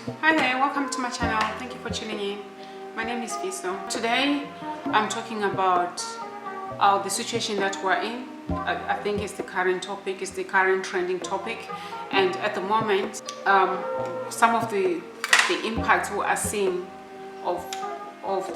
Hi there, welcome to my channel. Thank you for tuning in. My name is Viso. Today I'm talking about the situation that we're in. I think it's the current topic, it's the current trending topic, and at the moment some of the impacts we are seeing of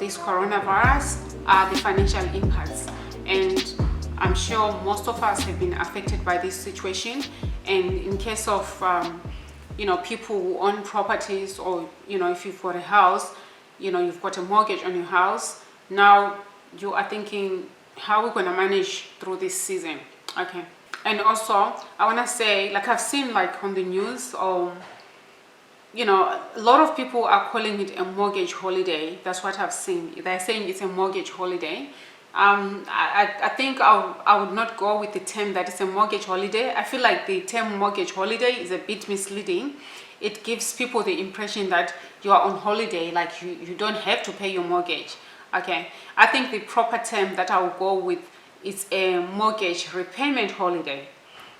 this coronavirus are the financial impacts, and I'm sure most of us have been affected by this situation. And in case of people who own properties, or if you've got a house, you've got a mortgage on your house, now you are thinking, how are we going to manage through this season? Okay. And also I want to say, like I've seen like on the news, a lot of people are calling it a mortgage holiday. That's what I've seen. They're saying it's a mortgage holiday. I think I would not go with the term that it's a mortgage holiday. I feel like the term mortgage holiday is a bit misleading. It gives people the impression that you are on holiday, like you don't have to pay your mortgage. Okay, I think the proper term that I will go with is a mortgage repayment holiday,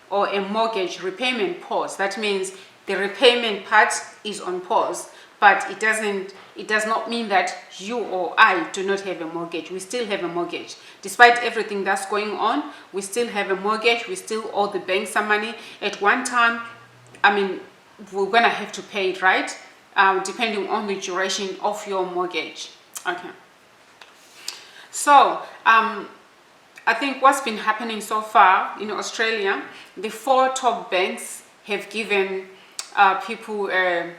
or a mortgage repayment pause. That means the repayment part is on pause, but it does not mean that you or I do not have a mortgage. We still have a mortgage. Despite everything that's going on, we still have a mortgage. We still owe the bank some money. At one time, we're gonna have to pay it, right? Depending on the duration of your mortgage. Okay. So I think what's been happening so far in Australia, the 4 top banks have given people a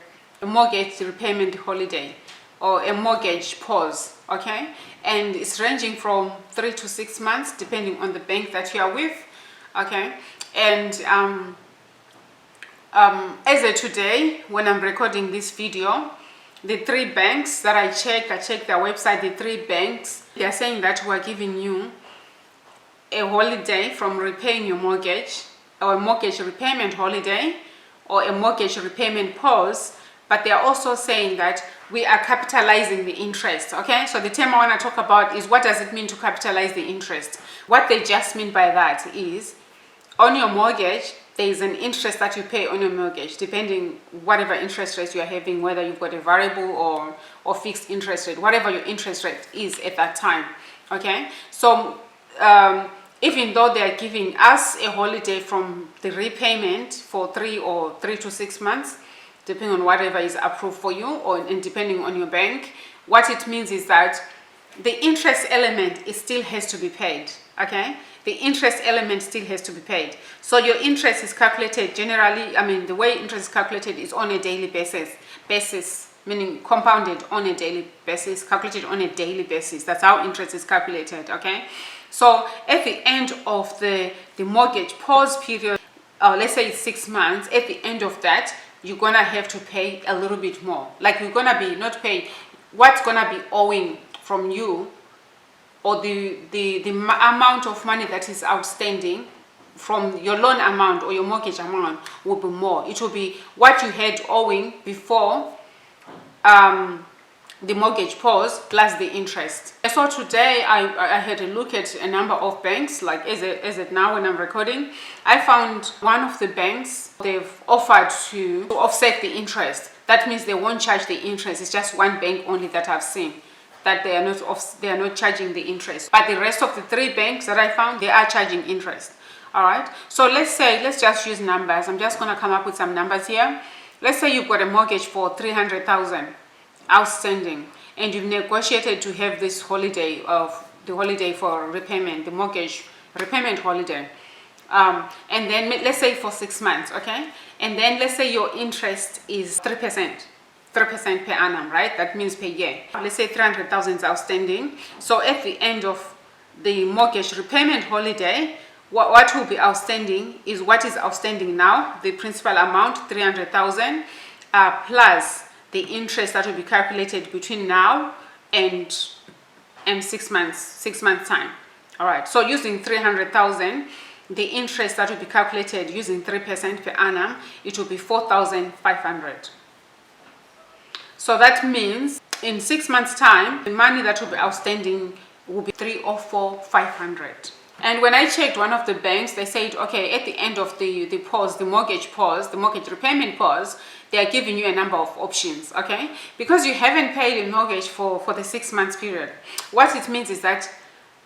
mortgage repayment holiday, or a mortgage pause. Okay, and it's ranging from 3 to 6 months depending on the bank that you are with. Okay, and as of today, when I'm recording this video, the 3 banks that I checked their website. The 3 banks, they are saying that we're giving you a holiday from repaying your mortgage, or a mortgage repayment holiday, or a mortgage repayment pause. But they are also saying that we are capitalizing the interest. Okay, so the term I want to talk about is, what does it mean to capitalize the interest? What they just mean by that is, on your mortgage, there is an interest that you pay on your mortgage, depending whatever interest rate you are having, whether you've got a variable or fixed interest rate, whatever your interest rate is at that time. Okay, so even though they are giving us a holiday from the repayment for 3 to 6 months, depending on whatever is approved for you, and depending on your bank, what it means is that the interest element still has to be paid. Okay, the interest element still has to be paid. So your interest is calculated generally, the way interest is calculated is on a daily basis, meaning compounded on a daily basis, calculated on a daily basis. That's how interest is calculated. Okay, so at the end of the mortgage pause period, let's say it's 6 months, at the end of that, you're gonna have to pay a little bit more. Like, you're gonna be not paying what's gonna be owing from you, or the amount of money that is outstanding from your loan amount or your mortgage amount will be more. It will be what you had owing before the mortgage pause plus the interest. So today I had a look at a number of banks. Like, as it now when I'm recording, I found one of the banks, they've offered to offset the interest. That means they won't charge the interest. It's just one bank only that I've seen that they are not charging the interest. But the rest of the 3 banks that I found, they are charging interest. All right, so let's just use numbers. I'm just going to come up with some numbers here. Let's say you've got a mortgage for 300,000 outstanding, and you've negotiated to have this holiday, for repayment, the mortgage repayment holiday, and then let's say for 6 months. Okay, and then let's say your interest is 3% per annum, right? That means per year. Let's say 300,000 is outstanding. So at the end of the mortgage repayment holiday, what will be outstanding is what is outstanding now, the principal amount 300,000, plus the interest that will be calculated between now and 6 months time. All right, so using 300,000, the interest that will be calculated using 3% per annum, it will be 4,500. So that means in 6 months time, the money that will be outstanding will be 304,500. And when I checked one of the banks, they said, okay, at the end of the mortgage repayment pause, they are giving you a number of options, okay? Because you haven't paid a mortgage for the 6 months period, what it means is that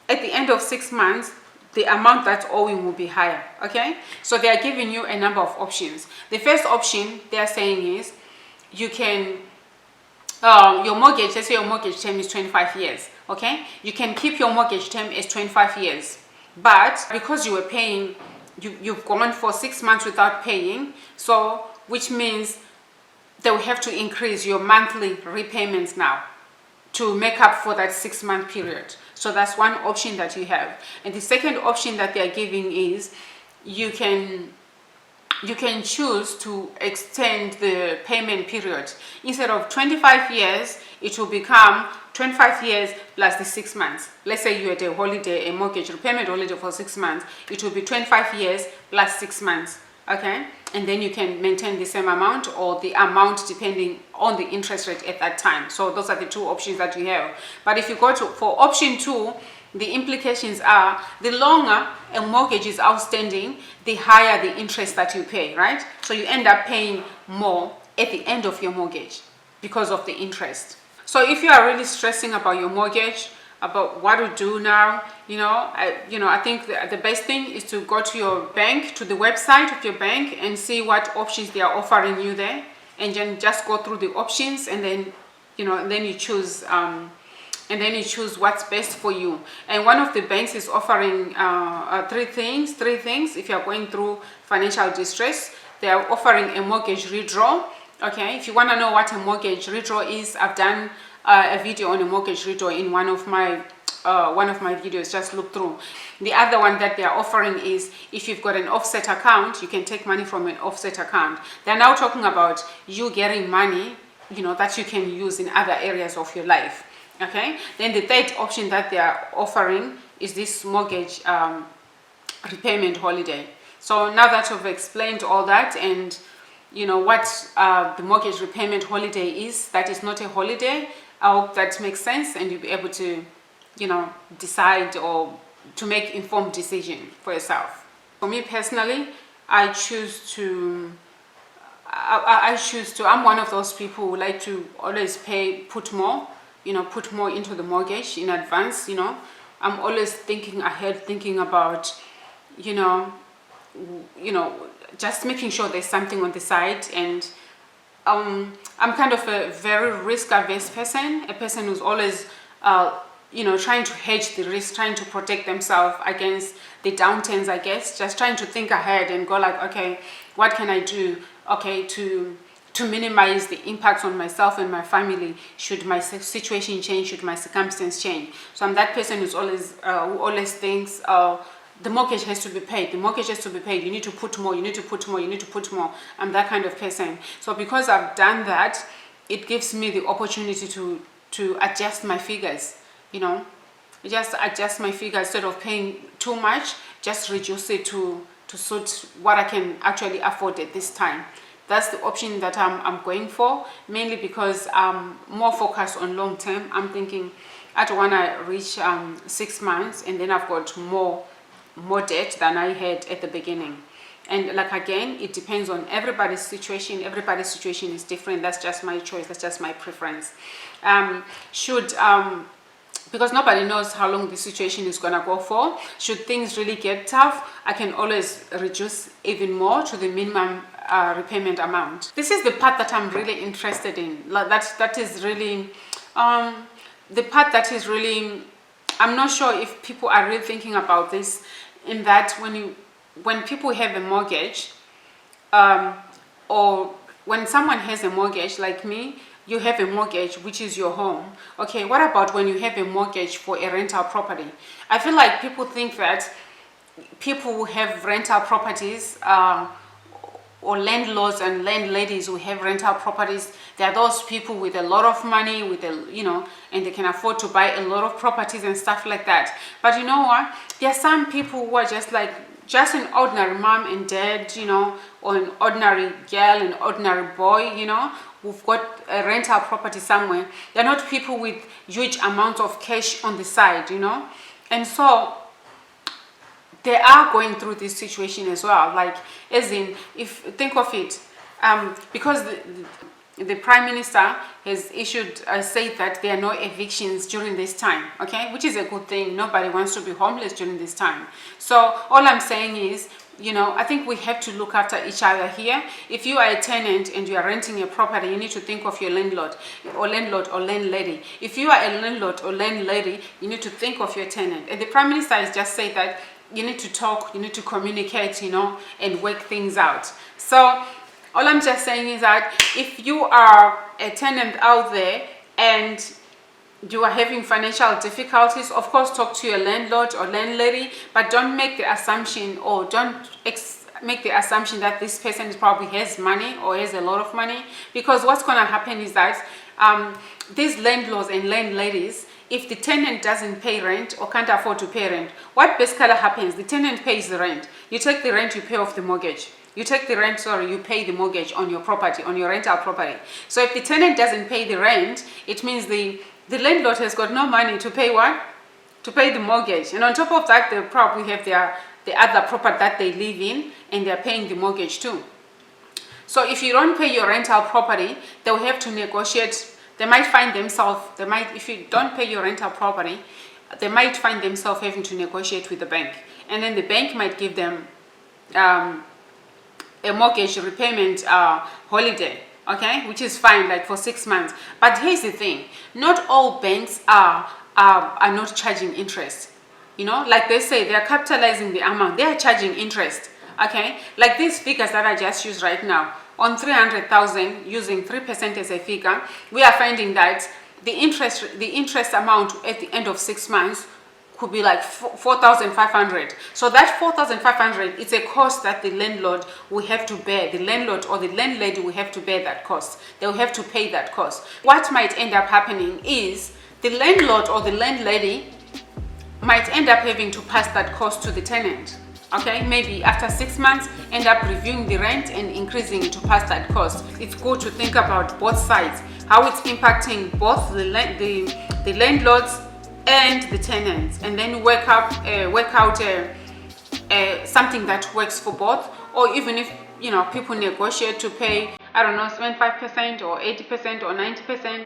at the end of 6 months, the amount that's owing will be higher, okay? So they are giving you a number of options. The first option they are saying is you can, your mortgage, let's say your mortgage term is 25 years, okay? You can keep your mortgage term as 25 years. But because you were paying, you've gone for 6 months without paying, so which means they will have to increase your monthly repayments now to make up for that 6 month period. So that's one option that you have. And the second option that they are giving is you can choose to extend the payment period. Instead of 25 years, it will become 25 years plus the 6 months. Let's say you had a holiday, a mortgage repayment holiday for 6 months. It will be 25 years plus 6 months, okay? And then you can maintain the same amount or the amount depending on the interest rate at that time. So those are the two options that you have. But if you go for option 2, the implications are the longer a mortgage is outstanding, the higher the interest that you pay, right? So you end up paying more at the end of your mortgage because of the interest. So if you are really stressing about your mortgage, about what to do now, I think the best thing is to go to your bank, to the website of your bank, and see what options they are offering you there, and then just go through the options, and then you choose what's best for you. And one of the banks is offering three things. If you are going through financial distress, they are offering a mortgage redraw. Okay, if you want to know what a mortgage redraw is, I've done a video on a mortgage redraw in one of my videos. Just look through. The other one that they are offering is if you've got an offset account, you can take money from an offset account. They're now talking about you getting money, that you can use in other areas of your life. Okay, then the third option that they are offering is this mortgage repayment holiday. So now that I've explained all that and what the mortgage repayment holiday is, that is not a holiday. I hope that makes sense and you'll be able to decide or to make informed decision for yourself. For me personally, I'm one of those people who like to always put more into the mortgage in advance. I'm always thinking ahead, thinking about just making sure there's something on the side. And I'm kind of a very risk-averse person, a person who's always trying to hedge the risk, trying to protect themselves against the downturns, I guess, just trying to think ahead and go like, okay, what can I do, okay, to minimize the impact on myself and my family should my situation change, should my circumstance change. So I'm that person who always thinks, the mortgage has to be paid, the mortgage has to be paid, you need to put more, you need to put more, you need to put more. I'm that kind of person. So because I've done that, it gives me the opportunity to adjust my figures, just adjust my figures. Instead of paying too much, just reduce it to suit what I can actually afford at this time. That's the option that I'm going for, mainly because I'm more focused on long term. I'm thinking I don't want to reach 6 months and then I've got more debt than I had at the beginning. And like, again, it depends on everybody's situation. Everybody's situation is different. That's just my choice. That's just my preference. Because nobody knows how long the situation is going to go for. Should things really get tough, I can always reduce even more to the minimum repayment amount. This is the part that I'm really interested in. That is really the part that is really, I'm not sure if people are really thinking about this, in that when people have a mortgage, or when someone has a mortgage, like me, you have a mortgage, which is your home. Okay, what about when you have a mortgage for a rental property? I feel like people think that people who have rental properties, or landlords and landladies who have rental properties, they are those people with a lot of money, and they can afford to buy a lot of properties and stuff like that. But you know what? There are some people who are just an ordinary mom and dad, or an ordinary girl, an ordinary boy, who've got a rental property somewhere. They're not people with huge amounts of cash on the side, and so they are going through this situation as well. Like, as in, if think of it, because the Prime Minister has issued said that there are no evictions during this time, okay, which is a good thing. Nobody wants to be homeless during this time. So all I'm saying is, I think we have to look after each other here. If you are a tenant and you are renting a property, you need to think of your landlord or landlady. If you are a landlord or landlady, you need to think of your tenant. And the Prime Minister has just said that you need to talk, you need to communicate, and work things out. So all I'm just saying is that if you are a tenant out there and you are having financial difficulties, of course talk to your landlord or landlady, but don't make the assumption, or don't make the assumption that this person probably has money or has a lot of money, because what's going to happen is that these landlords and landladies, if the tenant doesn't pay rent or can't afford to pay rent, what basically happens? The tenant pays the rent. You take the rent, you pay off the mortgage. You take the rent, you pay the mortgage on your property, on your rental property. So if the tenant doesn't pay the rent, it means the landlord has got no money to pay what? To pay the mortgage. And on top of that, they probably have the other property that they live in, and they're paying the mortgage too. So if you don't pay your rental property, they'll have to negotiate. They might find themselves, if you don't pay your rental property, they might find themselves having to negotiate with the bank. And then the bank might give them a mortgage repayment holiday, okay, which is fine, like for 6 months. But here's the thing: not all banks are not charging interest. Like they say, they are capitalizing the amount. They are charging interest, okay. Like these figures that I just used right now, on 300,000, using 3% as a figure, we are finding that the interest amount at the end of 6 months could be like 4,500. So that 4,500 is a cost that the landlord will have to bear. The landlord or the landlady will have to bear that cost. They will have to pay that cost. What might end up happening is the landlord or the landlady might end up having to pass that cost to the tenant. Okay, maybe after 6 months, end up reviewing the rent and increasing it to pass that cost. It's good to think about both sides, how it's impacting both the landlords and the tenants, and then work out something that works for both. Or even if people negotiate to pay, I don't know, 75% or 80% or 90%,